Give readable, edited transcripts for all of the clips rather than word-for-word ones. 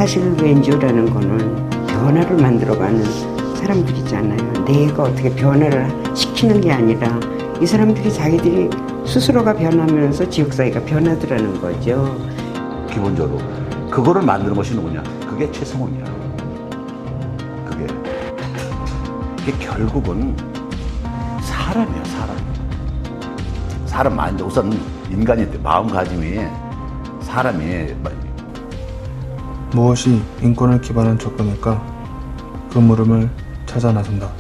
사실 NGO라는 거는 변화를 만들어가는 사람들이잖아요. 내가 어떻게 변화를 시키는 게 아니라 이 사람들이 자기들이 스스로가 변하면서 지역사회가 변하더라는 거죠. 기본적으로 그거를 만드는 것이 누구냐? 그게 최성훈이야. 그게 결국은 사람이야, 사람. 사람 마인드, 우선 인간이 마음가짐이 사람이 무엇이 인권을 기반한 접근일까? 그 물음을 찾아 나선다.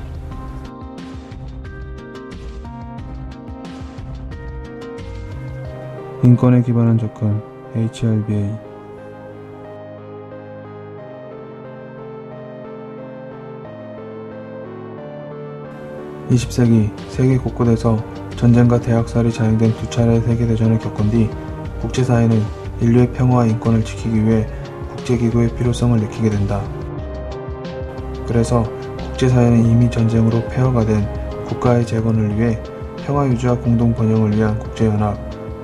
인권에 기반한 접근 HRBA. (20세기) 세계 곳곳에서 전쟁과 대학살이 자행된 두 차례의 세계대전을 겪은 뒤 국제사회는 인류의 평화와 인권을 지키기 위해 국제기구의 필요성을 느끼게 된다. 그래서 국제사회는 이미 전쟁으로 폐허가 된 국가의 재건을 위해 평화유지와 공동번영을 위한 국제연합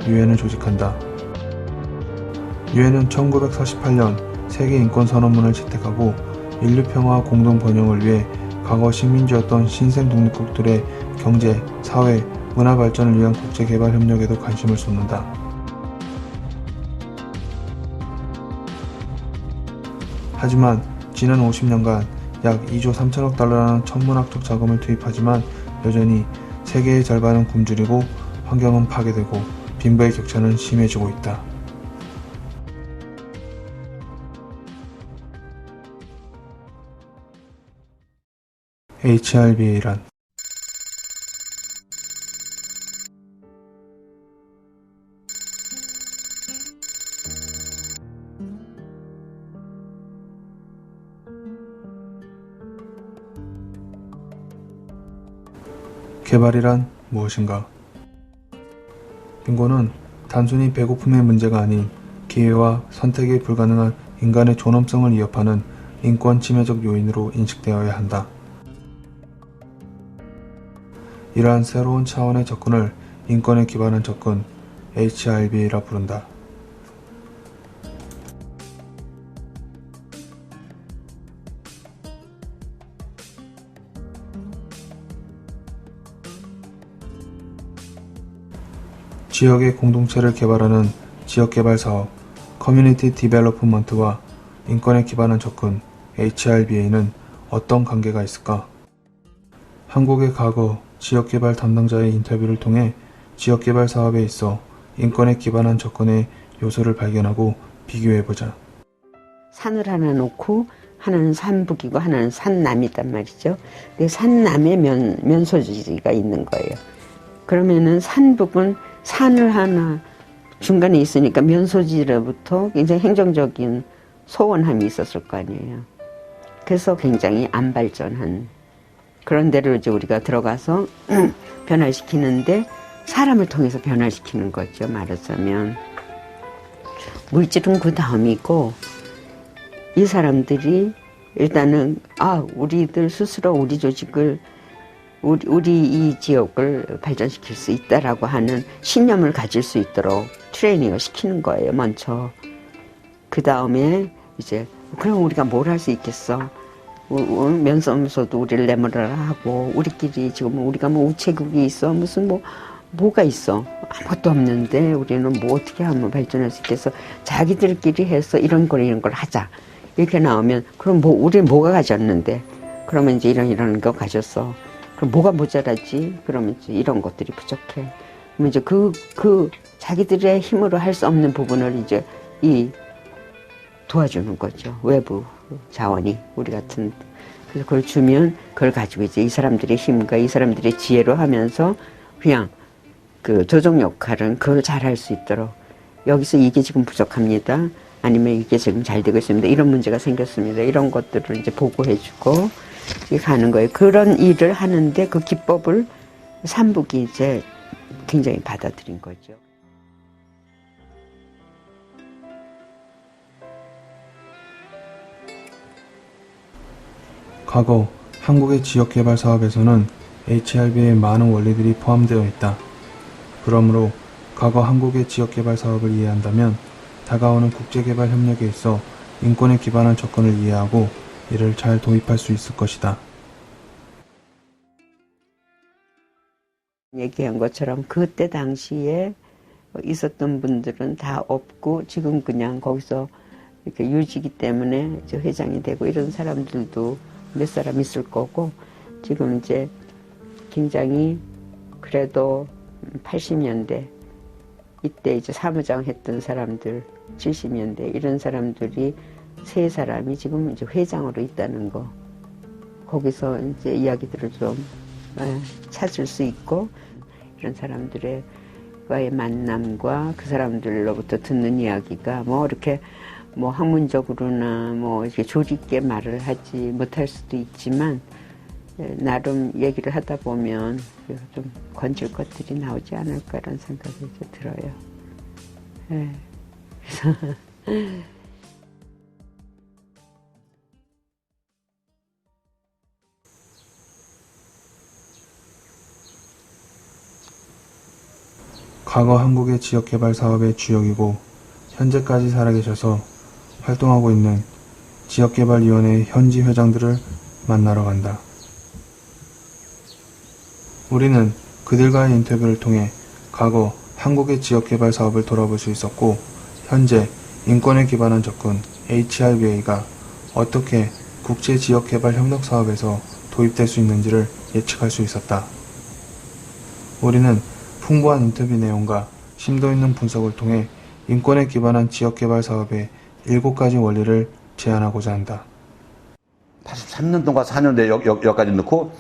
유엔을 조직한다. 유엔은 1948년 세계인권선언문을 채택하고 인류 평화와 공동번영을 위해 과거 식민지였던 신생 독립국들의 경제, 사회, 문화 발전을 위한 국제개발 협력에도 관심을 쏟는다. 하지만 지난 50년간 약 2조 3천억 달러라는 천문학적 자금을 투입하지만 여전히 세계의 절반은 굶주리고 환경은 파괴되고 빈부의 격차는 심해지고 있다. HRBA란 개발이란 무엇인가? 빈곤은 단순히 배고픔의 문제가 아닌 기회와 선택이 불가능한 인간의 존엄성을 위협하는 인권 침해적 요인으로 인식되어야 한다. 이러한 새로운 차원의 접근을 인권에 기반한 접근 HRBA라 부른다. 지역의 공동체를 개발하는 지역개발사업 커뮤니티 디벨로프먼트와 인권에 기반한 접근 HRBA는 어떤 관계가 있을까? 한국의 과거 지역개발 담당자의 인터뷰를 통해 지역개발 사업에 있어 인권에 기반한 접근의 요소를 발견하고 비교해보자. 산을 하나 놓고 하나는 산북이고 하나는 산남이단 말이죠. 근데 산남에 면소지가 있는 거예요. 그러면은 산북은 산을 하나 중간에 있으니까 면소지로부터 굉장히 행정적인 소원함이 있었을 거 아니에요. 그래서 굉장히 안 발전한 그런 데를 이제 우리가 들어가서 변화시키는데 사람을 통해서 변화시키는 거죠. 말하자면 물질은 그 다음이고 이 사람들이 일단은 우리들 스스로 우리 조직을 우리 이 지역을 발전시킬 수 있다라고 하는 신념을 가질 수 있도록 트레이닝을 시키는 거예요. 먼저 그 다음에 이제 그럼 우리가 뭘 할 수 있겠어? 면서면서도 우리를 내모라라 하고 우리끼리 지금 우리가 뭐 우체국이 있어 무슨 뭐가 있어 아무것도 없는데 우리는 뭐 어떻게 하면 발전할 수 있겠어? 자기들끼리 해서 이런 걸 하자 이렇게 나오면 그럼 우리 뭐가 가졌는데 그러면 이제 이런 거 가졌어. 그럼 뭐가 모자라지? 그러면 이제 이런 것들이 부족해. 그러면 이제 그 자기들의 힘으로 할 수 없는 부분을 이제 도와주는 거죠. 외부 자원이 우리 같은. 그래서 그걸 주면 그걸 가지고 이제 이 사람들의 힘과 이 사람들의 지혜로 하면서 그냥 그 조정 역할은 그걸 잘 할 수 있도록 여기서 이게 지금 부족합니다. 아니면 이게 지금 잘 되고 있습니다. 이런 문제가 생겼습니다. 이런 것들을 이제 보고해주고 가는 거예요. 그런 일을 하는데 그 기법을 삼북이 이제 굉장히 받아들인 거죠. 과거 한국의 지역개발 사업에서는 HRB의 많은 원리들이 포함되어 있다. 그러므로 과거 한국의 지역개발 사업을 이해한다면 다가오는 국제개발 협력에 있어 인권에 기반한 접근을 이해하고 이를 잘 도입할 수 있을 것이다. 얘기한 것처럼 그때 당시에 있었던 분들은 다 없고 지금 그냥 거기서 이렇게 유지기 때문에 이제 회장이 되고 이런 사람들도 몇 사람 있을 거고 지금 이제 굉장히 그래도 80년대 이때 이제 사무장 했던 사람들 70년대 이런 사람들이 세 사람이 지금 이제 회장으로 있다는 거 거기서 이제 이야기들을 좀 찾을 수 있고 이런 사람들과의 만남과 그 사람들로부터 듣는 이야기가 뭐 이렇게 뭐 학문적으로나 뭐 이렇게 조리 있게 말을 하지 못할 수도 있지만 나름 얘기를 하다 보면 좀 건질 것들이 나오지 않을까라는 생각이 이제 들어요. 네. 그래서 과거 한국의 지역개발 사업의 주역이고 현재까지 살아계셔서 활동하고 있는 지역개발위원회 현지 회장들을 만나러 간다. 우리는 그들과의 인터뷰를 통해 과거 한국의 지역개발 사업을 돌아볼 수 있었고 현재 인권에 기반한 접근 HRBA가 어떻게 국제지역개발 협력 사업에서 도입될 수 있는지를 예측할 수 있었다. 우리는 풍부한 인터뷰 내용과 심도 있는 분석을 통해 인권에 기반한 지역개발 사업의 7가지 원리를 제안하고자 한다. 83년도인가 4년도에 여기까지 넣고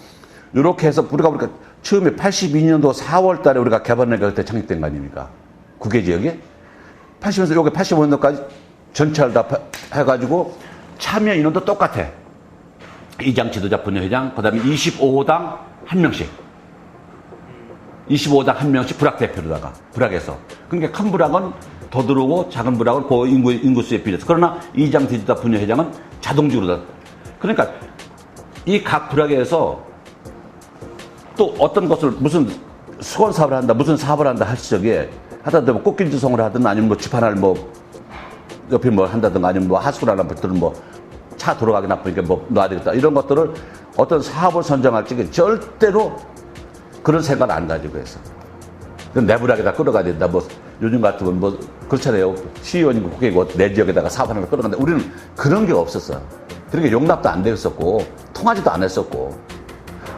이렇게 해서 우리가 보니까 처음에 82년도 4월 달에 우리가 개발회가 그때 창립된 거 아닙니까? 국외지역에 80년에서 여기 85년도까지 전체를 다 해가지고 참여 인원도 똑같아. 이장 지도자 분회회장, 그 다음에 25호당 1명씩. 25호당 1명씩 불악 대표로다가, 불악에서. 그러니까 큰 불악은 더 들어오고 작은 불악은 그 인구수에 비례해서. 그러나 이장 지도자 분회회장은 자동적으로 다. 그러니까 이 각 불악에서 또 어떤 것을 무슨 수건 사업을 한다, 무슨 사업을 한다 할 적에 하다 보면 꽃길 조성을 하든 아니면 뭐 집 하나를 뭐 옆에 뭐 한다든가 아니면 뭐 하수를 하나 붙들은 뭐 차 돌아가기 나쁘니까 뭐 놔야 되겠다 이런 것들을 어떤 사업을 선정할 적에 절대로 그런 생각을 안 가지고 해서 내부락에다 끌어가야 된다. 뭐 요즘 같으면 뭐 그렇잖아요. 시의원이고 국회의원 내 지역에다가 사업 하나 끌어간다. 우리는 그런 게 없었어. 그런 게 용납도 안 되었었고 통하지도 안 했었고.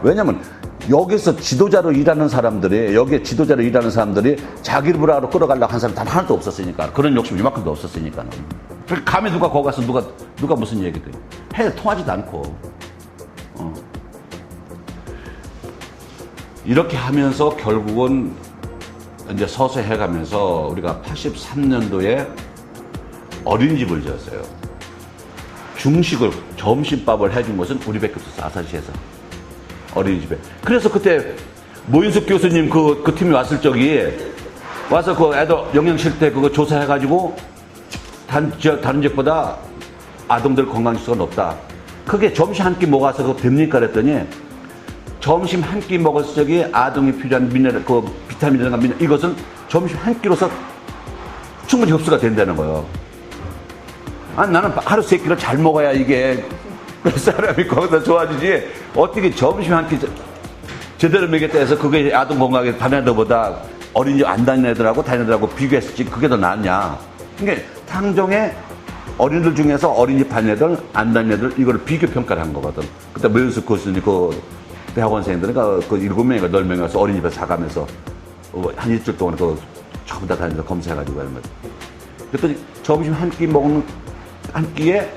왜냐면 여기서 지도자로 일하는 사람들이 여기에 지도자로 일하는 사람들이 자기를 부라로 끌어가려고 한 사람 단 하나도 없었으니까 그런 욕심 이만큼도 없었으니까. 감히 누가 거기 가서 누가 무슨 얘기도 해 통하지도 않고. 이렇게 하면서 결국은 이제 서서히 해가면서 우리가 83년도에 어린이집을 지었어요. 중식을, 점심밥을 해준 것은 우리밖에 없었어, 아산시에서. 어린이집에. 그래서 그때 모인숙 교수님 그 팀이 왔을 적에 와서 그 애들 영양실태 그거 조사해가지고 다른 지역보다 아동들 건강지수가 높다. 그게 점심 한 끼 먹어서 그거 됩니까? 그랬더니 점심 한 끼 먹었을 적에 아동이 필요한 미네랄, 그 비타민이라든가 미네랄, 이것은 점심 한 끼로서 충분히 흡수가 된다는 거예요. 아니, 나는 하루 세 끼를 잘 먹어야 이게 사람이 거기서 좋아지지. 어떻게 점심 한 끼 제대로 먹였다 해서 그게 아동 건강에 다른 애들보다 어린이집 안 다니는 애들하고 다니는 애들하고 비교했을지 그게 더 낫냐. 그러니까 당정에 어린이들 중에서 어린이집 다니는 애들, 안 다니는 애들, 이걸 비교 평가를 한 거거든. 그때 모윤숙 교수님 그 대학원생들은 그 7명인가 8명이 와서 어린이집에서 자가면서 한 일주일 동안 그 전부 다 다니면서 검사해가지고 하는 거지. 그랬더니 점심 한 끼 먹는, 한 끼에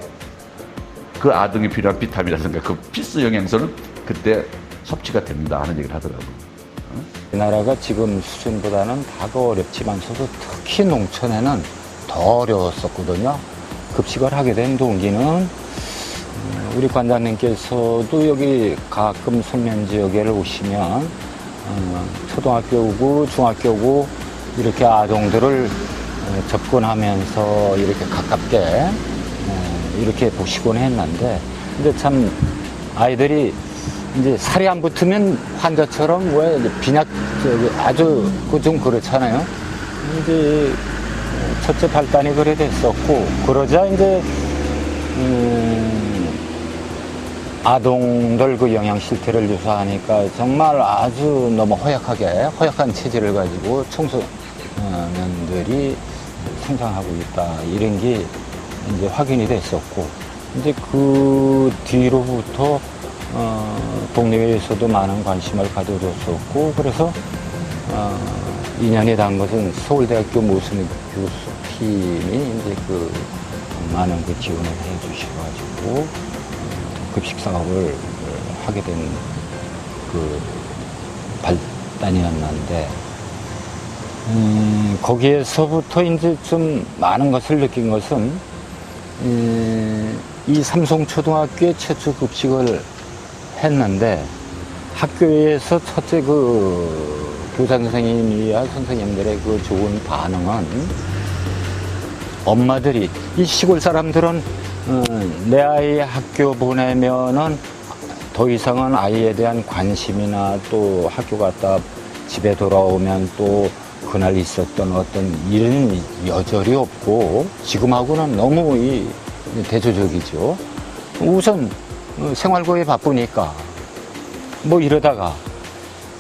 그 아동이 필요한 비타민이라든가 그 필수 영양소는 그때 섭취가 됩니다 하는 얘기를 하더라고요. 우리나라가 지금 수준보다는 다가 어렵지만서도 특히 농촌에는 더 어려웠었거든요. 급식을 하게 된 동기는 우리 관장님께서도 여기 가끔 송년 지역에 오시면 초등학교 오고 중학교 오고 이렇게 아동들을 접근하면서 이렇게 가깝게 이렇게 보시곤 했는데, 근데 참 아이들이 이제 살이 안 붙으면 환자처럼 왜 빈약 아주 좀 그렇잖아요. 이제 첫째 발단이 그래 됐었고, 그러자 이제 아동들 그 영양 실태를 조사하니까 정말 아주 너무 허약한 체질을 가지고 청소년들이 성장하고 있다. 이런 게 이제 확인이 됐었고, 이제 그 뒤로부터 동네에서도 많은 관심을 가져줬었고, 그래서 2년이 단 것은 서울대학교 모순 교수팀이 이제 그 많은 그 지원을 해 주셔가지고 급식 사업을 하게 된 그 발단이었는데, 거기에서부터 이제 좀 많은 것을 느낀 것은 이 삼성초등학교에 최초 급식을 했는데, 학교에서 첫째 그 교사 선생님이야 선생님들의 그 좋은 반응은, 엄마들이, 이 시골 사람들은 내 아이 학교 보내면은 더 이상은 아이에 대한 관심이나 또 학교 갔다 집에 돌아오면 또 그날 있었던 어떤 일은 여절이 없고, 지금하고는 너무 대조적이죠. 우선 생활고에 바쁘니까 뭐 이러다가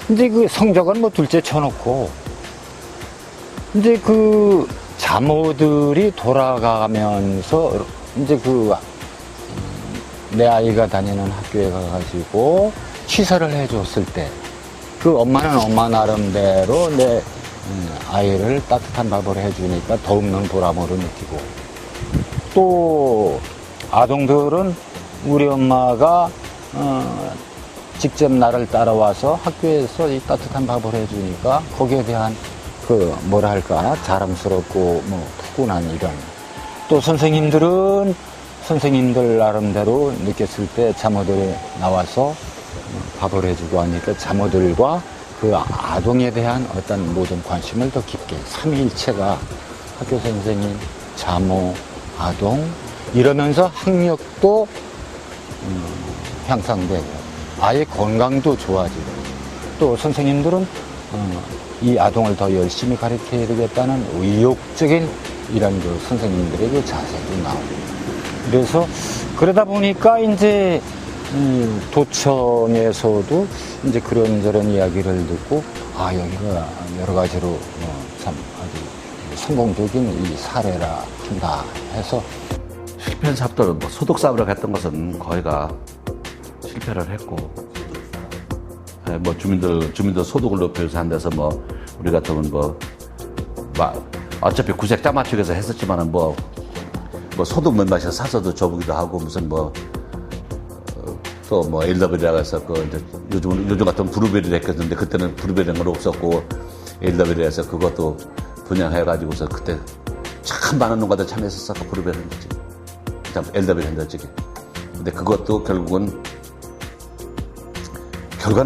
이제 그 성적은 뭐 둘째 쳐놓고, 이제 그 자모들이 돌아가면서 이제 그 내 아이가 다니는 학교에 가가지고 취사를 해줬을 때, 그 엄마는 엄마 나름대로 내 아이를 따뜻한 밥을 해주니까 더욱는 보람을 느끼고, 또 아동들은 우리 엄마가 직접 나를 따라와서 학교에서 이 따뜻한 밥을 해주니까 거기에 대한 그 뭐랄까 자랑스럽고 뭐 푸근한 이런, 또 선생님들은 선생님들 나름대로 느꼈을 때 자모들이 나와서 밥을 해주고 하니까 자모들과 그 아동에 대한 어떤 모든 관심을 더 깊게, 삼위일체가 학교 선생님, 자모, 아동 이러면서 학력도 향상되고 아이의 건강도 좋아지고, 또 선생님들은 이 아동을 더 열심히 가르쳐야 되겠다는 의욕적인 이런 그 선생님들의 그 자세도 나오고, 그래서 그러다 보니까 이제 도청에서도 이제 그런저런 이야기를 듣고, 아, 여기가 여러 가지로 참 아주 성공적인 이 사례라 한다 해서, 실패한 사업들은 뭐 소득 사업을 했던 것은 거의가 실패를 했고, 뭐 주민들 소득을 높여서 위해서 한 데서 뭐 우리 같으면 뭐 어차피 구색 짜맞추기해서 했었지만은 뭐 소득 면마에서 사서도 줘보기도 하고, 무슨 뭐 또 뭐 엘더벨이라고 해서 그 이제 요즘 같은 브루베리를 했겠는데, 그때는 브루베리는 건 없었고 엘더벨이라 해서 그것도 분양해가지고서 그때 참 많은 농가들 참여했었어. 그 브루베리 했지, 엘더벨 했는데. 근데 그것도 결과는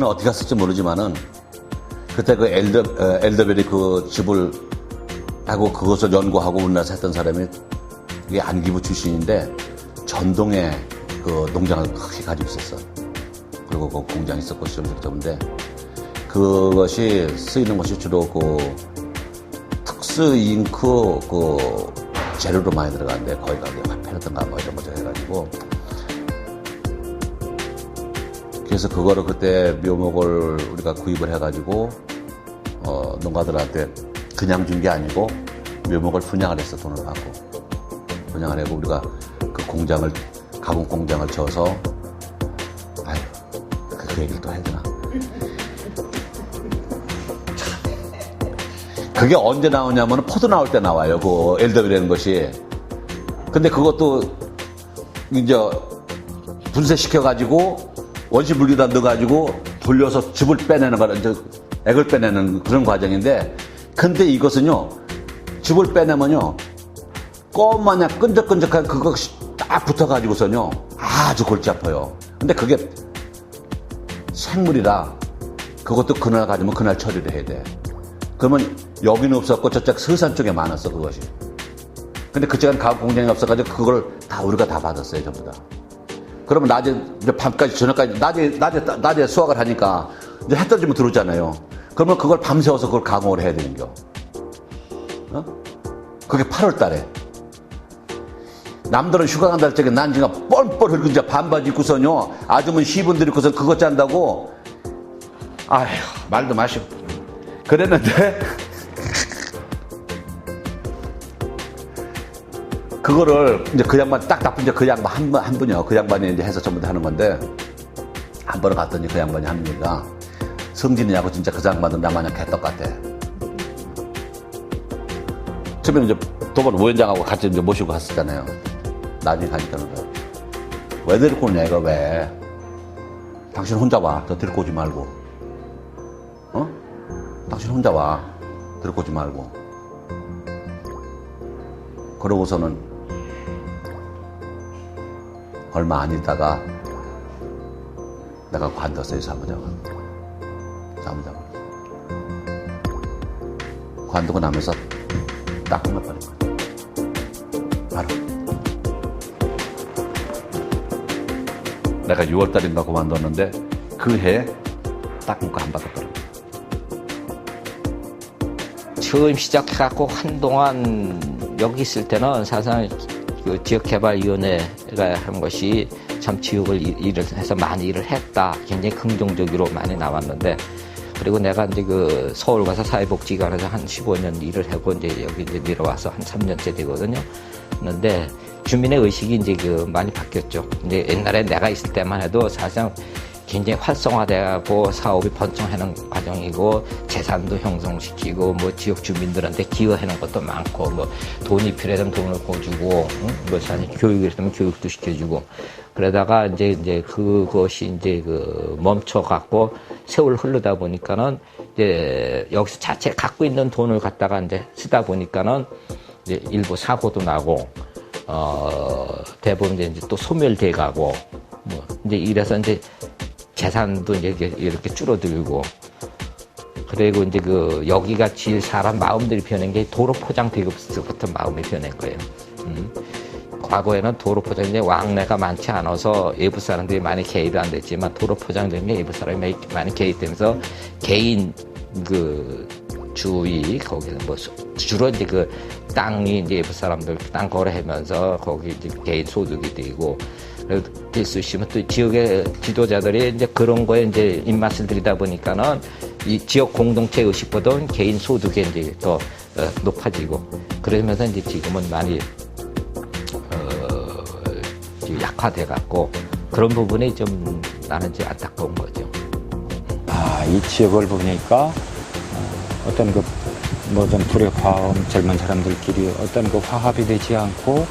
어떻게 갔을지 모르지만은, 그때 그 엘더벨이 그 집을 하고 그것을 연구하고 우리나라에서 했던 사람이 이게 안기부 출신인데, 전동에 그 농장을 크게 가지고 있었어. 그리고 그 공장이 있었고 시험적인데, 그것이 쓰이는 것이 주로 그 특수 잉크 그 재료로 많이 들어가는데, 거기가 화폐라든가 뭐 이런 거 해가지고, 그래서 그거를 그때 묘목을 우리가 구입을 해가지고 농가들한테 그냥 준 게 아니고 묘목을 분양을 했어. 돈을 받고 분양을 하고 우리가 그 공장을, 가공 공장을 쳐서, 아유, 그 얘기를 또 해야 되나? 그게 언제 나오냐면 포도 나올 때 나와요. 그 엘더벨이라는 것이. 근데 그것도 이제 분쇄시켜가지고 원시 물기다 넣어가지고 돌려서 즙을 빼내는 거, 이제 액을 빼내는 그런 과정인데, 근데 이것은요, 즙을 빼내면요, 껌마냥 끈적끈적한 그것이 딱 붙어가지고서요, 아주 골치 아파요. 근데 그게 생물이라, 그것도 그날 가지면 그날 처리를 해야 돼. 그러면 여기는 없었고 저쪽 서산 쪽에 많았어, 그것이. 근데 그쪽은 가공 공장이 없어가지고 그걸 다 우리가 다 받았어요, 전부 다. 그러면 낮에, 이제 밤까지, 저녁까지, 낮에 수확을 하니까, 이제 해 떨어지면 들어오잖아요. 그러면 그걸 밤새워서 그걸 가공을 해야 되는 겨. 그게 8월 달에. 남들은 휴가 간다 적에 난 지금 뻘뻘 흘리고 이제 반바지 입고서요. 아주머니 시분들 입고서 그거 짠다고. 아휴, 말도 마시고. 그랬는데, 그거를 이제 그 양반 딱 나쁜 이제 그 양반 한 분이요. 그 양반이 이제 해서 전부 다 하는 건데, 한 번을 갔더니 그 양반이 하는 얘기가 성진이냐고 진짜 그 양반은 나마냥 개떡 같아. 처음에 이제 도번 오현장하고 같이 이제 모시고 갔었잖아요. 나중에 가니까는 왜 데리고 오냐 이거 왜? 당신 혼자 와. 너 데리고 오지 말고. 어? 당신 혼자 와. 데리고 오지 말고. 그러고서는 얼마 안 있다가 내가 관뒀어요, 사무장을. 관두고 나면서 딱 끝나버린 거야. 바로. 내가 6월달인가 그만뒀는데 그 해에 딱 문과 안 받았더라고. 처음 시작해갖고 한동안 여기 있을 때는 사실상 그 지역개발위원회가 한 것이 참 지역을 일을 해서 많이 일을 했다. 굉장히 긍정적으로 많이 나왔는데, 그리고 내가 이제 그 서울 가서 사회복지관에서 한 15년 일을 하고 이제 여기 이제 내려와서 한 3년째 되거든요. 그런데 주민의 의식이 이제 그 많이 바뀌었죠. 근데 옛날에 내가 있을 때만 해도 사실상 굉장히 활성화되고 사업이 번창하는 과정이고 재산도 형성시키고 뭐 지역 주민들한테 기여하는 것도 많고 뭐 돈이 필요하면 돈을 꿔주고 뭐 교육이 있으면 교육도 시켜주고 그러다가 이제 그것이 이제 그 멈춰갖고 세월 흐르다 보니까는 이제 여기서 자체 갖고 있는 돈을 갖다가 이제 쓰다 보니까는 이제 일부 사고도 나고 대부분 이제 또 소멸돼 가고 뭐 이제 이래서 이제 재산도 이제 이렇게 줄어들고, 그리고 이제 그 여기가 질 사람 마음들이 변한 게 도로 포장 되고부터 마음이 변한 거예요. 과거에는 도로 포장이 왕래가 많지 않아서 외부 사람들이 많이 개입이 안 됐지만 도로 포장된 게 외부 사람이 많이 개입되면서 개인 그 주의 거기서 뭐 주로 이제 그 땅이 이제 외부 사람들 땅 거래하면서 거기 이제 개인 소득이 되고. 될 수 있으면 또 지역의 지도자들이 이제 그런 거에 이제 입맛을 들이다 보니까는 이 지역 공동체 의식보다 개인 소득이 이제 더 높아지고 그러면서 이제 지금은 많이 약화돼 갖고 그런 부분이 좀 나는 이제 안타까운 거죠. 이 지역을 보니까 어떤 그 뭐 좀 불협화음 젊은 사람들끼리 어떤 그 화합이 되지 않고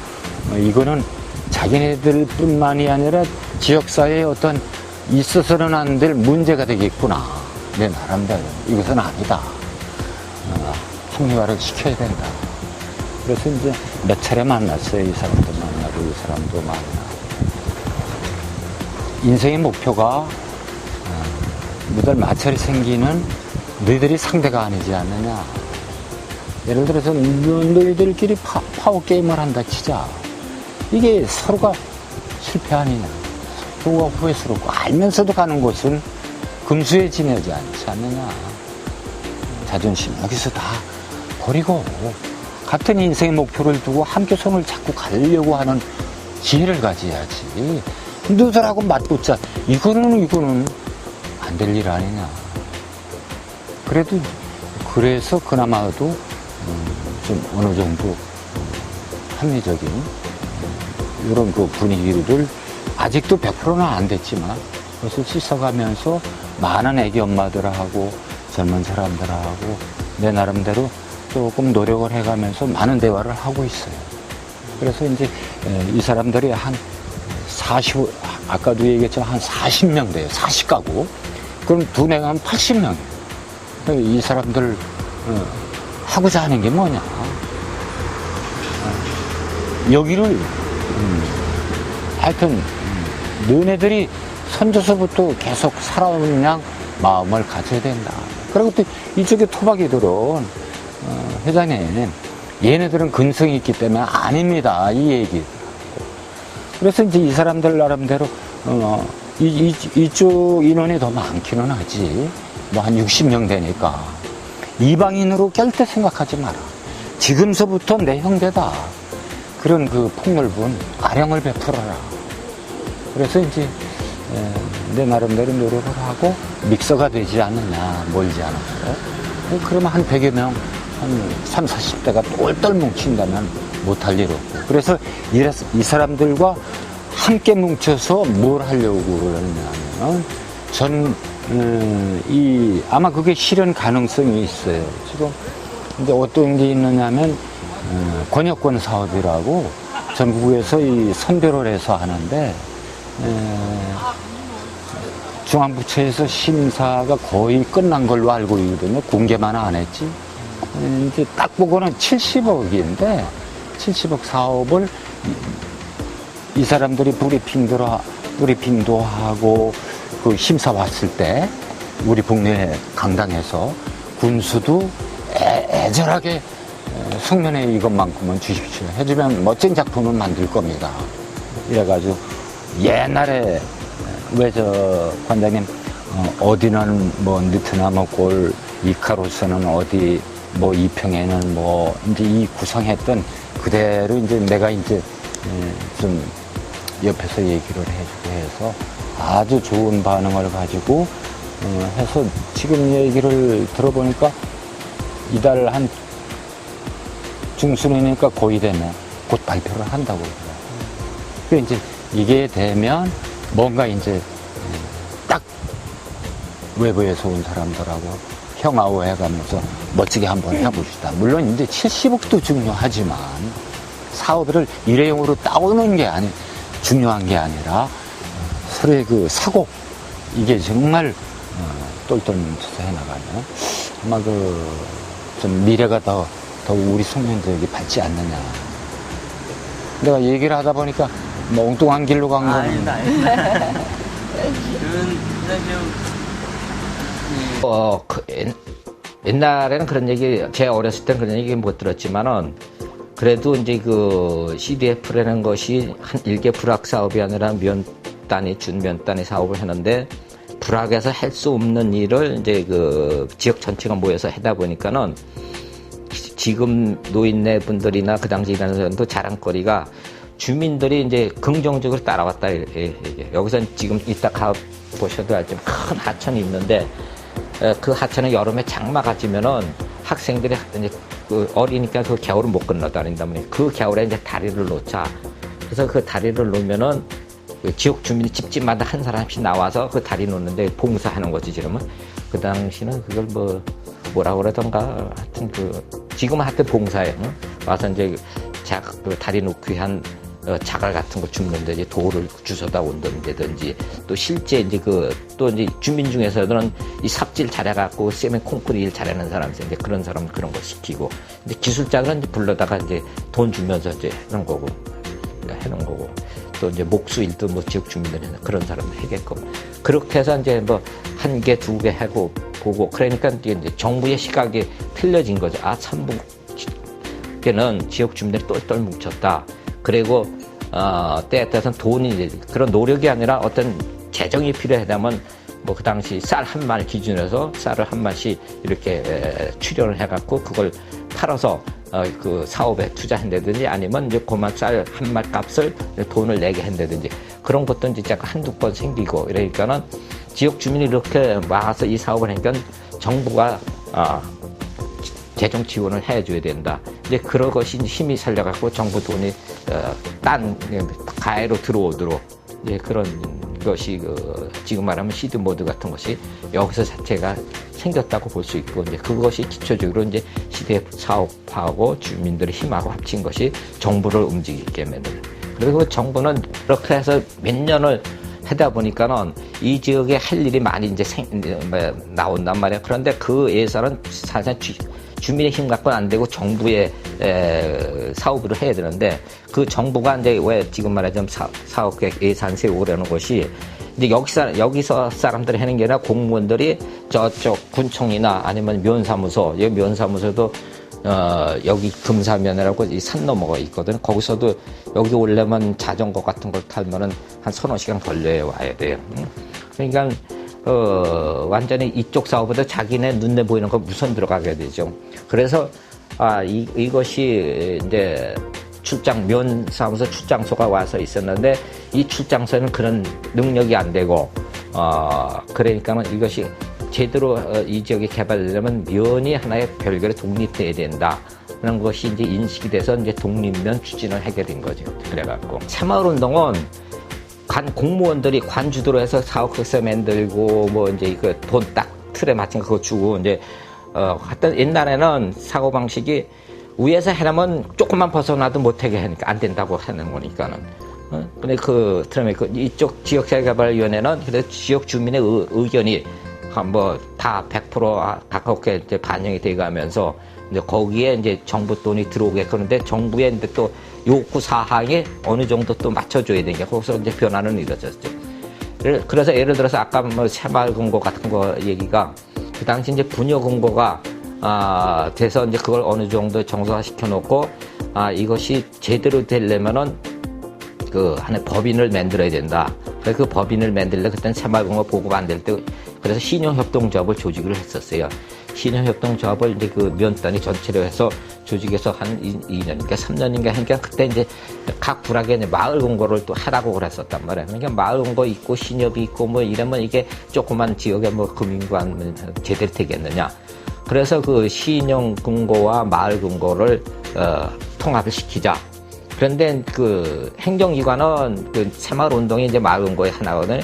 이거는 자기네들 뿐만이 아니라 지역사회에 어떤 있어서는 안 될 문제가 되겠구나. 내 나름대로. 이것은 아니다. 합리화를 시켜야 된다. 그래서 이제 몇 차례 만났어요. 이 사람도 만나고, 이 사람도 만나고. 인생의 목표가 무달 마찰이 생기는 너희들이 상대가 아니지 않느냐. 예를 들어서 너희들끼리 파워게임을 한다 치자. 이게 서로가 실패 아니냐. 서로가 후회스럽고 알면서도 가는 곳은 금수에 지내지 않지 않느냐. 자존심 여기서 다 버리고 같은 인생의 목표를 두고 함께 손을 잡고 가려고 하는 지혜를 가져야지. 너희들하고 맞붙자. 이거는 안 될 일 아니냐. 그래서 그나마도 좀 어느 정도 합리적인 이런 그 분위기를 아직도 100%는 안 됐지만 그것을 씻어가면서 많은 애기 엄마들하고 젊은 사람들하고 내 나름대로 조금 노력을 해가면서 많은 대화를 하고 있어요. 그래서 이제 이 사람들이 한 40, 아까도 얘기했지만 한 40명 돼요. 40가구. 그럼 두뇌가 한 80명이에요. 이 사람들 하고자 하는 게 뭐냐. 여기를 하여튼 너네들이 선조서부터 계속 살아오는 양 마음을 가져야 된다. 그리고 또 이쪽에 토박이들은 회장님 얘네들은 근성이 있기 때문에 아닙니다. 이 얘기. 그래서 이제 이 사람들 나름대로 이쪽 인원이 더 많기는 하지. 뭐 한 60명 되니까 이방인으로 절대 생각하지 마라. 지금서부터 내 형제다. 그런 그 폭넓은 아령을 베풀어라. 그래서 이제 내 나름대로 노력을 하고 믹서가 되지 않느냐, 멀지 않았어요. 그러면 한 100여 명, 한 30, 40대가 똘똘 뭉친다면 못할 일 없고. 그래서 이 사람들과 함께 뭉쳐서 뭘 하려고 그러냐면, 아마 그게 실현 가능성이 있어요. 지금, 근데 어떤 게 있느냐면, 권역권 사업이라고 전국에서 이 선별을 해서 하는데, 중앙부처에서 심사가 거의 끝난 걸로 알고 있거든요. 공개만 안 했지. 이제 딱 보고는 70억인데, 70억 사업을 이 사람들이 브리핑도 하고, 그 심사 왔을 때, 우리 북내 강당에서 군수도 애절하게 송년회 이것만큼은 주십시오. 해주면 멋진 작품을 만들 겁니다. 이래가지고, 옛날에, 왜 관장님, 어디는 뭐, 느트나무 골, 이카로스는 어디, 뭐, 이평에는 뭐, 이제 이 구성했던 그대로 이제 내가 이제, 좀, 옆에서 얘기를 해주고 해서 아주 좋은 반응을 가지고, 해서 지금 얘기를 들어보니까 이달 한 중순이니까 거의 되면 곧 발표를 한다고 그러더라고요. 그래서 이제 이게 되면 뭔가 이제 딱 외부에서 온 사람들하고 형아우 해가면서 멋지게 한번 해봅시다. 물론 이제 70억도 중요하지만 사업을 일회용으로 따오는 게 중요한 게 아니라 서로의 그 사고, 이게 정말 똘똘 뭉쳐서 해나가면 아마 좀 미래가 더 우리 송년들에게 밝지 않느냐. 내가 얘기를 하다 보니까 뭐 엉뚱한 길로 간 거는. 아닙니다. 옛날에는 그런 얘기, 제 어렸을 땐 그런 얘기 못 들었지만은, 그래도 이제 그 CDF라는 것이 한 일개 불악 사업이 아니라 준 면 단위 사업을 하는데, 불악에서 할 수 없는 일을 이제 그 지역 전체가 모여서 하다 보니까는, 지금 노인네 분들이나 그 당시 일하는 사람도 자랑거리가 주민들이 이제 긍정적으로 따라왔다. 여기서 지금 이따 가 보셔도 알지만 큰 하천이 있는데, 그 하천은 여름에 장마가 지면은 학생들이 이제 어리니까 그 겨울을 못 건너다닌다 보니 그 겨울에 이제 다리를 놓자. 그래서 그 다리를 놓으면은 그 지역 주민이 집집마다 한 사람씩 나와서 그 다리 놓는데 봉사하는 거지, 지금은. 그 당시는 그걸 뭐라고 그러던가. 하여튼 지금은 하여튼 봉사에, 응? 와서 이제 그 다리 놓기 위한 자갈 같은 거 줍는데 이제 돌을 주워다 온다든지, 또 실제 이제 또 이제 주민 중에서는 이 삽질 잘해갖고 세멘 콘크리트 일 잘하는 사람이 있는데 그런 사람 그런 거 시키고, 이제 기술자들은 이제 불러다가 이제 돈 주면서 이제 해놓은 거고, 또 이제 목수일도 뭐 지역 주민들은 그런 사람들 해겠고, 그렇게 해서 이제 뭐 한 개, 두 개 하고 보고, 그러니까 이제 정부의 시각이 틀려진 거죠. 삼북에는 지역 주민들이 똘똘 뭉쳤다. 그리고 때에 따라서는 돈이 그런 노력이 아니라 어떤 재정이 필요하다면 뭐 그 당시 쌀 한 말 기준으로 쌀을 한 말씩 이렇게 출연을 해갖고 그걸 팔아서 그 사업에 투자한다든지, 아니면 이제 그만 쌀 한 말 값을 돈을 내게 한다든지, 그런 것도 진짜 한두 번 생기고, 이러니까는 지역 주민이 이렇게 와서 이 사업을 하니까 정부가 재정 지원을 해줘야 된다. 이제 그런 것이 힘이 살려갖고 정부 돈이 가해로 들어오도록, 이제 그런 것이 지금 말하면 시드 모드 같은 것이 여기서 자체가 생겼다고 볼 수 있고, 이제 그것이 기초적으로 이제 시대 사업하고 주민들의 힘하고 합친 것이 정부를 움직이게 만드는. 그리고 정부는 그렇게 해서 몇 년을 하다 보니까는 이 지역에 할 일이 많이 이제 나온단 말이야. 그런데 그 예산은 사실 주민의 힘 갖고는 안 되고 정부의 사업으로 해야 되는데, 그 정부가 이제 왜 지금 말하자면 사업계획 예산 세우려는 것이 이제 여기서 사람들이 하는 게 아니라 공무원들이 저쪽 군청이나 아니면 면사무소, 여기 면사무소도 여기 금사면이라고 이 산 너머가 있거든. 거기서도 여기 오려면 자전거 같은 걸 타면은 한 서너 시간 걸려야 와야 돼요. 그러니까 완전히 이쪽 사업보다 자기네 눈에 보이는 거 우선 들어가게 되죠. 그래서 이것이 이제 면사무소 출장소가 와서 있었는데 이 출장소에는 그런 능력이 안 되고 그러니까는 이것이 제대로 이 지역에 개발되려면 면이 하나의 별개로 독립돼야 된다. 그런 것이 이제 인식이 돼서 이제 독립면 추진을 하게 된 거죠. 그래갖고 새마을 운동은 관 공무원들이 관주도로 해서 사업회사 만들고 뭐 이제 그 돈 딱 틀에 맞춘 그거 주고 이제 하여튼 옛날에는 사고 방식이 위에서 해놓으면 조금만 벗어나도 못하게 하니까 안 된다고 하는 거니까는. 근데 그 틀에 이쪽 지역재개발위원회는 그래서 지역 주민의 의견이 뭐 다 100% 가깝게 이제 반영이 돼가면서 이제 거기에 이제 정부 돈이 들어오게 그런데 정부의 이제 또 요구 사항에 어느 정도 또 맞춰줘야 되니까 거기서 이제 변화는 이루어졌죠. 그래서 예를 들어서 아까 뭐 새마을 금고 같은 거 얘기가 그 당시 이제 분여 금고가 돼서 이제 그걸 어느 정도 정서화 시켜놓고 이것이 제대로 되려면은 그 하나의 법인을 만들어야 된다. 그래서 그 법인을 만들려 그때는 새마을 금고 보고 만들 때 그래서 신용협동조합을 조직을 했었어요. 신용협동조합을 이제 그 면단위 전체로 해서 조직해서 한 2년인가 3년인가 하니까 그때 이제 각 부락에 마을 금고를 또 하라고 그랬었단 말이에요. 그러니까 마을 금고 있고 신협이 있고 뭐 이러면 이게 조그만 지역에 뭐 금융관 제대로 되겠느냐. 그래서 그 신용 금고와 마을 금고를 통합을 시키자. 그런데 그 행정기관은 그 새마을 운동이 이제 마을 금고의 하나거든요.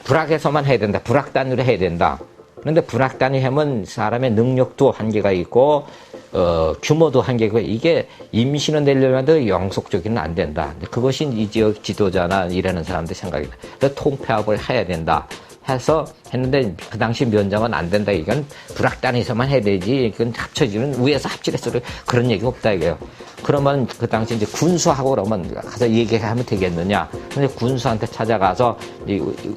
부락에서만 해야 된다. 부락 단위로 해야 된다. 그런데 부락 단위 하면 사람의 능력도 한계가 있고 규모도 한계가 있고 이게 임시는 되려면 영속적이는 안 된다. 그것이 이 지역 지도자나 일하는 사람들 생각이다. 그래서 통폐합을 해야 된다. 해서 했는데 그 당시 면장은 안 된다. 이건 부락 단위에서만 해야 되지. 이건 합쳐지는 위에서 합치랬어. 그런 얘기가 없다 이거예요. 그러면 그 당시 이제 군수하고 그러면 가서 얘기하면 되겠느냐. 근데 군수한테 찾아가서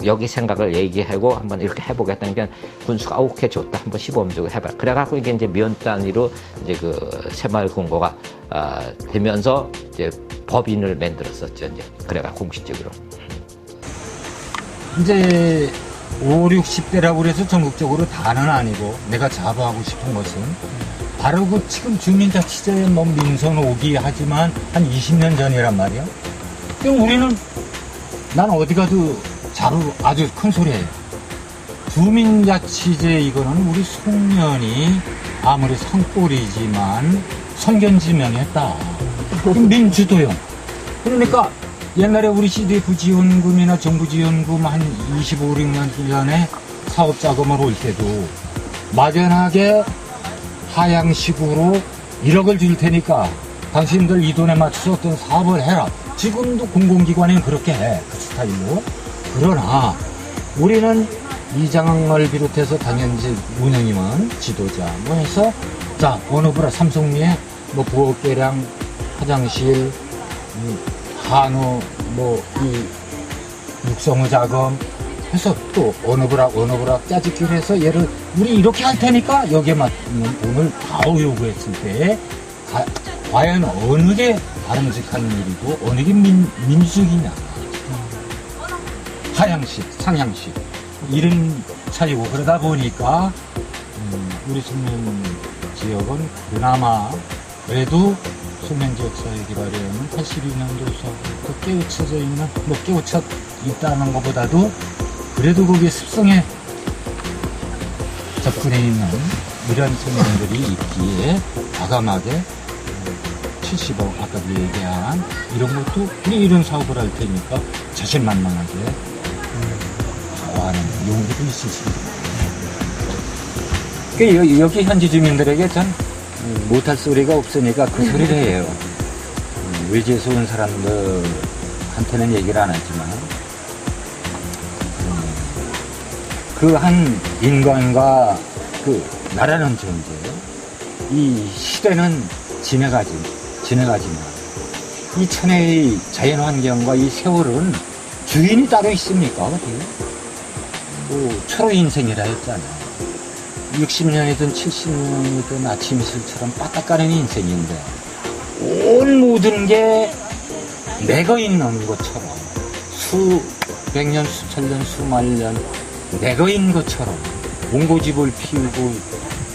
여기 생각을 얘기하고 한번 이렇게 해보겠다는 게 군수가 오케이 좋다. 한번 시범적으로 해봐. 그래갖고 이게 이제 면 단위로 이제 그 새마을 금고가 되면서 이제 법인을 만들었었죠. 이제 그래가 공식적으로. 이제 5, 60대라고 그래서 전국적으로 다는 아니고 내가 자부하고 싶은 것은 바로 그 지금 주민자치제에 뭐 민선 오기 하지만 한 20년 전이란 말이야. 그럼 우리는 난 어디 가도 아주 큰 소리예요. 주민자치제 이거는 우리 송년이 아무리 산골이지만 선견지명했다. 민주도형. 그러니까 옛날에 우리 CDF 지원금이나 정부 지원금 한 25, 6년 전에 사업 자금을 올 때도 막연하게 하향식으로 1억을 줄 테니까 당신들 이 돈에 맞춰서 어떤 사업을 해라. 지금도 공공기관에는 그렇게 해. 그 스타일로. 그러나 우리는 이장을 비롯해서 당연히 운영위원, 지도자 뭐 해서 자 어느 부라 삼성리에 뭐 부엌계량, 화장실, 한우, 뭐, 육성의 자금 해서 또 어느 부락 짜집기를 해서 얘를 우리 이렇게 할 테니까 여기에 맞는 돈을 다 요구했을 때 과연 어느 게 바람직한 일이고 어느 게 민주적이냐. 하향식, 상향식. 이런 차이고 그러다 보니까 우리 송년 지역은 그나마 그래도 송년지역사회개발위원회는 82년도서부터 깨우쳐져 있는, 뭐 깨우쳐 있다는 것보다도 그래도 거기에 습성에 접근해 있는 이런 송년들이 있기에 과감하게 70억 아까 얘기한 이런 것도 우리 이런 사업을 할 테니까 자신만만하게 좋아하는 용기도 있으십니다. 여기 현지 주민들에게 참 못할 소리가 없으니까 그 소리를 해요. 외지에서 온 사람들한테는 얘기를 안 하지만 그 한 인간과 그 나라는 존재, 이 시대는 지나가지만 이 천혜의 자연환경과 이 세월은 주인이 따로 있습니까? 어디? 뭐 초로 인생이라 했잖아요. 60년이든 70년이든 아침 이슬처럼 빠딱가는 인생인데 온 모든 게 내가 있는 것처럼 수백 년, 수천 년, 수만 년 내가인 것처럼 옹고집을 피우고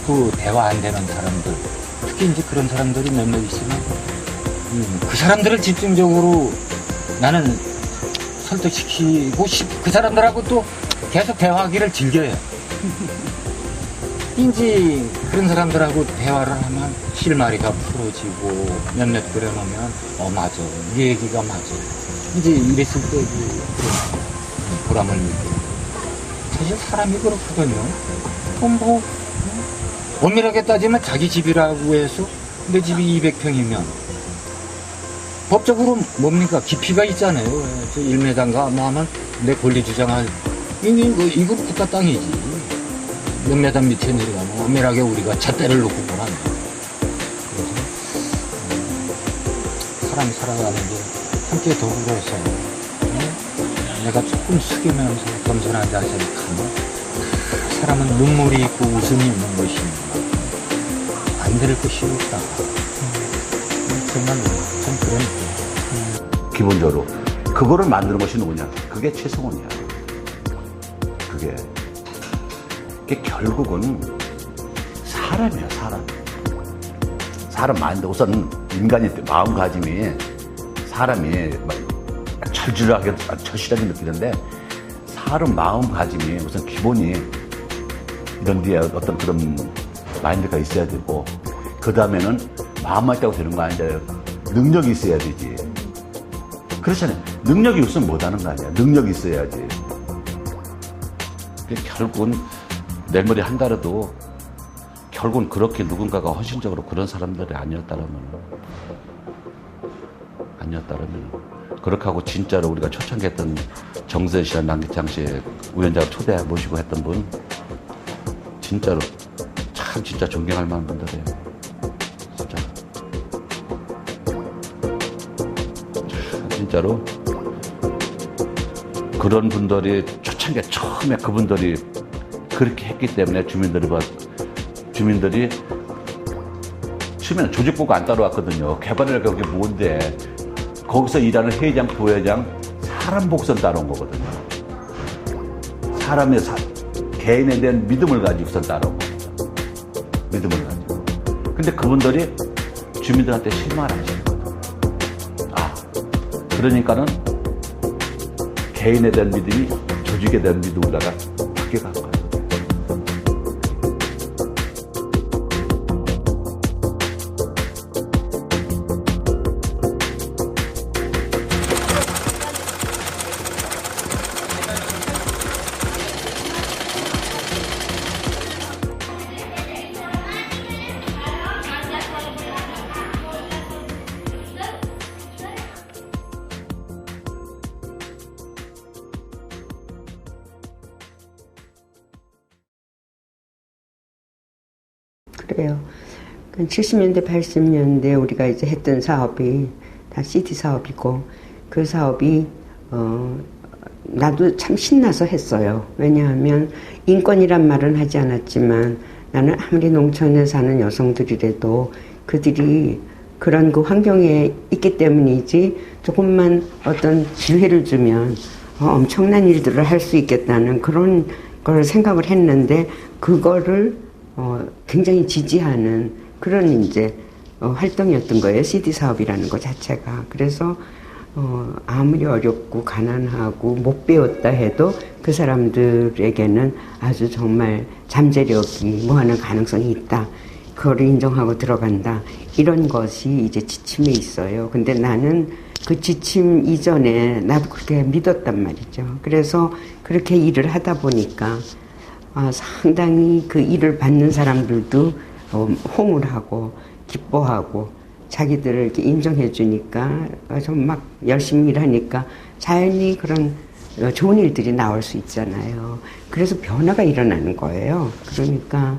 그 대화 안 되는 사람들, 특히 이제 그런 사람들이 몇몇 있으면 그 사람들을 집중적으로 나는 설득시키고 그 사람들하고 또 계속 대화하기를 즐겨요. 왠지 그런 사람들하고 대화를 하면 실마리가 풀어지고 몇몇 그려놓으면 맞아, 이 얘기가 맞아. 이제 이랬을 때 그런 보람을 느껴요. 사실 사람이 그렇거든요. 그럼 엄밀하게 따지면 자기 집이라고 해서 내 집이 200평이면 법적으로 뭡니까? 깊이가 있잖아요. 1m인가 뭐 하면 내 권리 주장할 이거 국가 땅이지. 몇 메다 밑에 내려가면 엄밀하게 우리가 잣대를 놓고 보란. 그래서 사람이 살아가는 게 함께 더불어서 내가 조금 숙이면서 겸손한 자세를 가면 사람은 눈물이 있고 웃음이 있는 것입니다. 안 들을 것이 없다. 정말 참 그런 느낌. 기본적으로 그거를 만드는 것이 누구냐? 그게 최성원이야. 그게 결국은 사람이야, 사람. 사람 마인드, 우선 인간이 마음가짐이 사람이 철저하게, 철실하게 느끼는데 사람 마음가짐이 우선 기본이 이런 뒤에 어떤 그런 마인드가 있어야 되고 그 다음에는 마음만 있다고 되는 거 아닌데 능력이 있어야 되지. 그렇잖아요. 능력이 없으면 못하는 거 아니야. 능력이 있어야지. 결국은 내 머리 한 달에도 결국은 그렇게 누군가가 헌신적으로 그런 사람들이 아니었다라면 그렇게 하고 진짜로 우리가 초창기 했던 정선 씨랑 남기창 씨 우연자로 초대 모시고 했던 분 진짜로 참 진짜 존경할 만한 분들이에요. 진짜로 그런 분들이 초창기 처음에 그분들이 그렇게 했기 때문에 주민들이 처음에는 조직부가 안 따라왔거든요. 개발을 그게 뭔데 거기서 일하는 회장, 부회장 사람 복선 따라온 거거든요. 사람의 개인에 대한 믿음을 가지고선 따라온 겁니다. 믿음을 가지고. 근데 그분들이 주민들한테 실망을 하시는 거예요. 그러니까는 개인에 대한 믿음이 조직에 대한 믿음으로다가 바뀌어간 거예요. 그래요. 70년대, 80년대 우리가 이제 했던 사업이 다 CD 사업이고 그 사업이 나도 참 신나서 했어요. 왜냐하면 인권이란 말은 하지 않았지만 나는 아무리 농촌에 사는 여성들이라도 그들이 그런 그 환경에 있기 때문이지 조금만 어떤 기회를 주면 엄청난 일들을 할 수 있겠다는 그런 걸 생각을 했는데 그거를 굉장히 지지하는 그런 이제 활동이었던 거예요. CD 사업이라는 것 자체가. 그래서 아무리 어렵고 가난하고 못 배웠다 해도 그 사람들에게는 아주 정말 잠재력이 뭐하는 가능성이 있다. 그거를 인정하고 들어간다. 이런 것이 이제 지침에 있어요. 근데 나는 그 지침 이전에 나도 그렇게 믿었단 말이죠. 그래서 그렇게 일을 하다 보니까 상당히 그 일을 받는 사람들도 호응을 하고 기뻐하고 자기들을 이렇게 인정해 주니까 좀 막 열심히 일하니까 자연히 그런 좋은 일들이 나올 수 있잖아요. 그래서 변화가 일어나는 거예요. 그러니까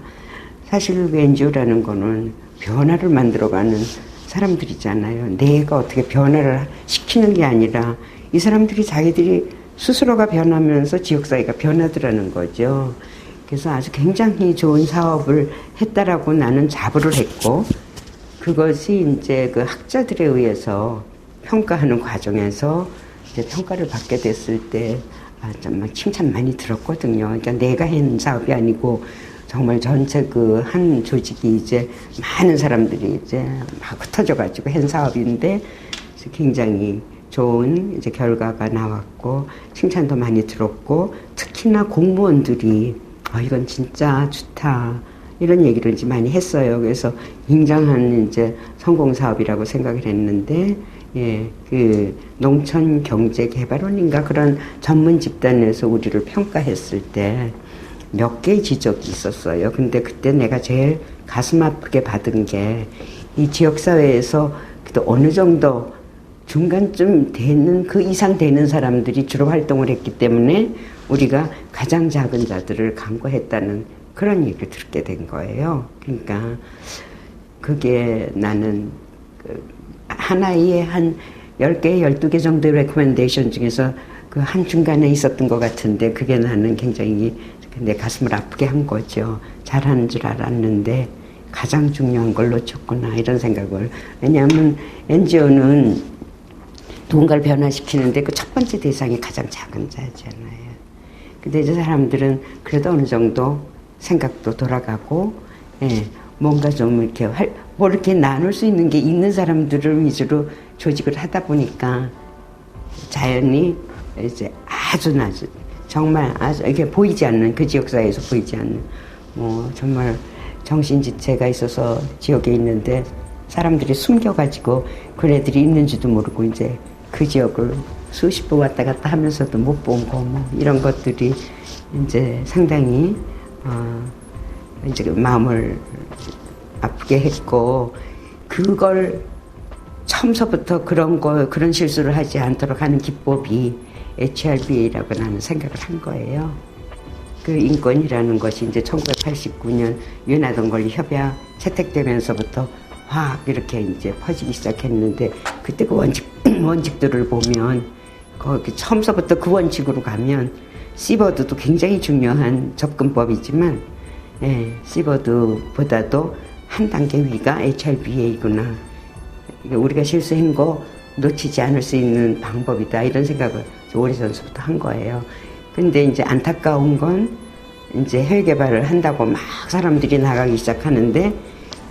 사실 NGO라는 거는 변화를 만들어가는 사람들이잖아요. 내가 어떻게 변화를 시키는 게 아니라 이 사람들이 자기들이 스스로가 변하면서 지역사회가 변하더라는 거죠. 그래서 아주 굉장히 좋은 사업을 했다라고 나는 자부를 했고, 그것이 이제 그 학자들에 의해서 평가하는 과정에서 이제 평가를 받게 됐을 때 정말 칭찬 많이 들었거든요. 그러니까 내가 한 사업이 아니고 정말 전체 그 한 조직이 이제 많은 사람들이 이제 막 흩어져가지고 한 사업인데 굉장히 좋은 이제 결과가 나왔고 칭찬도 많이 들었고 특히나 공무원들이 이건 진짜 좋다 이런 얘기를 이제 많이 했어요. 그래서 굉장한 이제 성공 사업이라고 생각을 했는데 예, 그 농촌경제개발원인가 그런 전문 집단에서 우리를 평가했을 때 몇 개의 지적이 있었어요. 근데 그때 내가 제일 가슴 아프게 받은 게 이 지역사회에서 또 어느 정도 중간쯤 되는 그 이상 되는 사람들이 주로 활동을 했기 때문에 우리가 가장 작은 자들을 간과했다는 그런 얘기를 듣게 된 거예요. 그러니까 그게 나는 하나의 한 10개, 12개 정도의 레코멘데이션 중에서 그 한 중간에 있었던 것 같은데 그게 나는 굉장히 내 가슴을 아프게 한 거죠. 잘하는 줄 알았는데 가장 중요한 걸 놓쳤구나 이런 생각을. 왜냐하면 NGO는 누군가를 변화시키는데 그 첫 번째 대상이 가장 작은 자잖아요. 근데 이제 사람들은 그래도 어느 정도 생각도 돌아가고 예, 뭔가 좀 이렇게 뭐 이렇게 나눌 수 있는 게 있는 사람들을 위주로 조직을 하다 보니까 자연히 이제 아주 낮은 정말 아주 이게 보이지 않는 그 지역사회에서 보이지 않는 뭐 정말 정신지체가 있어서 지역에 있는데 사람들이 숨겨가지고 그 애들이 있는지도 모르고 이제 그 지역을 수십 번 왔다 갔다 하면서도 못 본 거 뭐 이런 것들이 이제 상당히 이제 마음을 아프게 했고 그걸 처음서부터 그런 실수를 하지 않도록 하는 기법이 HRBA라고 나는 생각을 한 거예요. 그 인권이라는 것이 이제 1989년 유나동 권리 협약 채택되면서부터 확 이렇게 이제 퍼지기 시작했는데 그때 그 원칙들을 보면 거기 처음서부터 그 원칙으로 가면 시버드도 굉장히 중요한 접근법이지만 예, 시버드보다도 한 단계 위가 HRBA구나. 우리가 실수한 거 놓치지 않을 수 있는 방법이다 이런 생각을 오래전부터 한 거예요. 근데 이제 안타까운 건 이제 해외 개발을 한다고 막 사람들이 나가기 시작하는데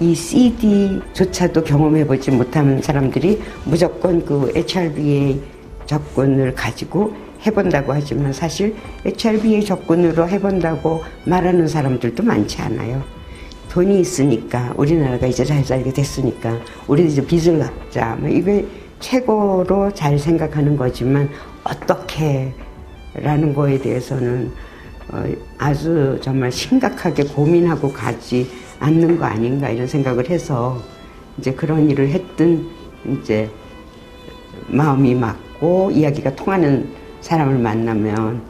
이 CD조차도 경험해보지 못한 사람들이 무조건 그 HRBA 접근을 가지고 해본다고 하지만 사실 HRBA 접근으로 해본다고 말하는 사람들도 많지 않아요. 돈이 있으니까 우리나라가 이제 잘 살게 됐으니까 우리도 이제 빚을 갚자 뭐 이게 최고로 잘 생각하는 거지만 어떻게 라는 거에 대해서는 아주 정말 심각하게 고민하고 가지 않는 거 아닌가 이런 생각을 해서 이제 그런 일을 했던 이제 마음이 맞고 이야기가 통하는 사람을 만나면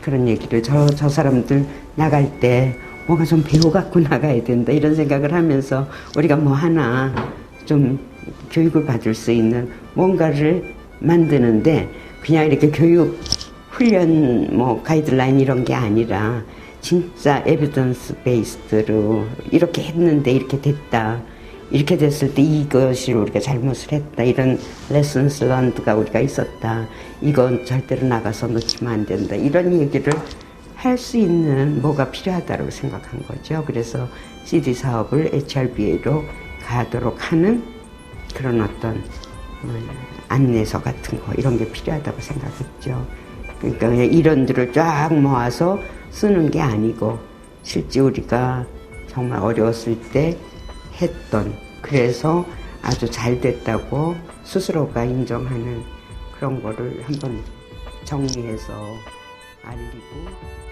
그런 얘기를 저 사람들 나갈 때 뭔가 좀 배워갖고 나가야 된다 이런 생각을 하면서 우리가 뭐 하나 좀 교육을 받을 수 있는 뭔가를 만드는데 그냥 이렇게 교육 훈련 뭐 가이드라인 이런 게 아니라 진짜 에비던스 베이스드로 이렇게 했는데 이렇게 됐다. 이렇게 됐을 때 이것이 우리가 잘못을 했다. 이런 레슨스 런드가 우리가 있었다. 이건 절대로 나가서 놓치면 안 된다. 이런 얘기를 할 수 있는 뭐가 필요하다고 생각한 거죠. 그래서 CD 사업을 HRBA로 가도록 하는 그런 어떤 안내서 같은 거 이런 게 필요하다고 생각했죠. 그러니까 그냥 이론들을 쫙 모아서 쓰는 게 아니고 실제 우리가 정말 어려웠을 때 했던 그래서 아주 잘 됐다고 스스로가 인정하는 그런 거를 한번 정리해서 알리고